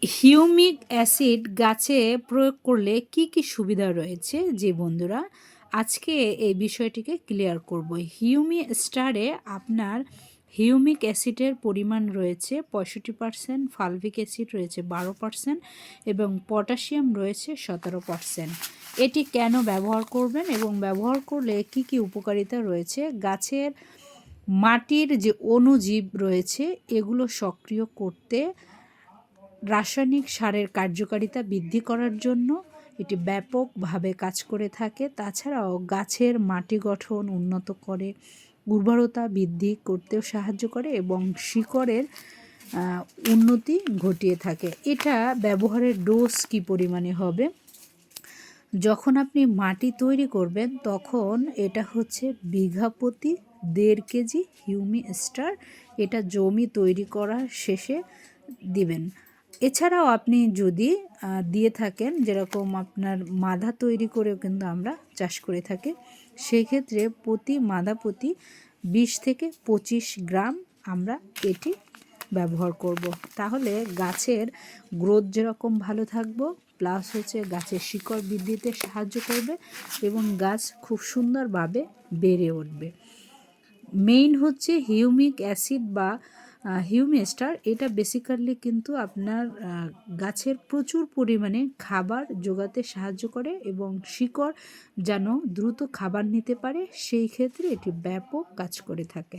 Humic acid গাছে প্রয়োগ করলে কি কি সুবিধা রয়েছে, যে বন্ধুরা আজকে এই বিষয়টিকে ক্লিয়ার করব। হিউমি স্টারে আপনার হিউমিক অ্যাসিডের পরিমাণ রয়েছে 65%, ফালভিক অ্যাসিড রয়েছে 12% এবং পটাশিয়াম রয়েছে 17%। এটি কেন ব্যবহার করবেন এবং ব্যবহার করলে কি কি উপকারিতা রয়েছে? গাছের মাটির যে অণুজীব রয়েছে এগুলো সক্রিয় করতে, রাসায়নিক সারের কার্যকারিতা বৃদ্ধি করার জন্য এটি ব্যাপকভাবে কাজ করে থাকে। তাছাড়াও গাছের মাটি গঠন উন্নত করে, উর্বরতা বৃদ্ধি করতেও সাহায্য করে এবং শিকড়ের উন্নতি ঘটিয়ে থাকে। এটা ব্যবহারের ডোজ কী পরিমাণে হবে? যখন আপনি মাটি তৈরি করবেন তখন এটা হচ্ছে বিঘা প্রতি 1.5 কেজি হিউমি স্টার, এটা জমি তৈরি করার শেষে দিবেন। এছাড়াও আপনি যদি দিয়ে থাকেন, যেরকম আপনার মাধা তৈরি করেও কিন্তু আমরা চাষ করে থাকি, সেক্ষেত্রে প্রতি মাধা প্রতি 20 থেকে 25 গ্রাম আমরা এটি ব্যবহার করব। তাহলে গাছের গ্রোথ যেরকম ভালো থাকবো, প্লাস হচ্ছে গাছের শিকড় বৃদ্ধিতে সাহায্য করবে এবং গাছ খুব সুন্দরভাবে বেড়ে উঠবে। মেইন হচ্ছে হিউমিক অ্যাসিড বা হিউমিস্টার, এটা বেসিক্যালি কিন্তু আপনার গাছের প্রচুর পরিমাণে খাবার যোগাতে সাহায্য করে এবং শিকড় যেন দ্রুত খাবার নিতে পারে, সেই ক্ষেত্রে এটি ব্যাপক কাজ করে থাকে।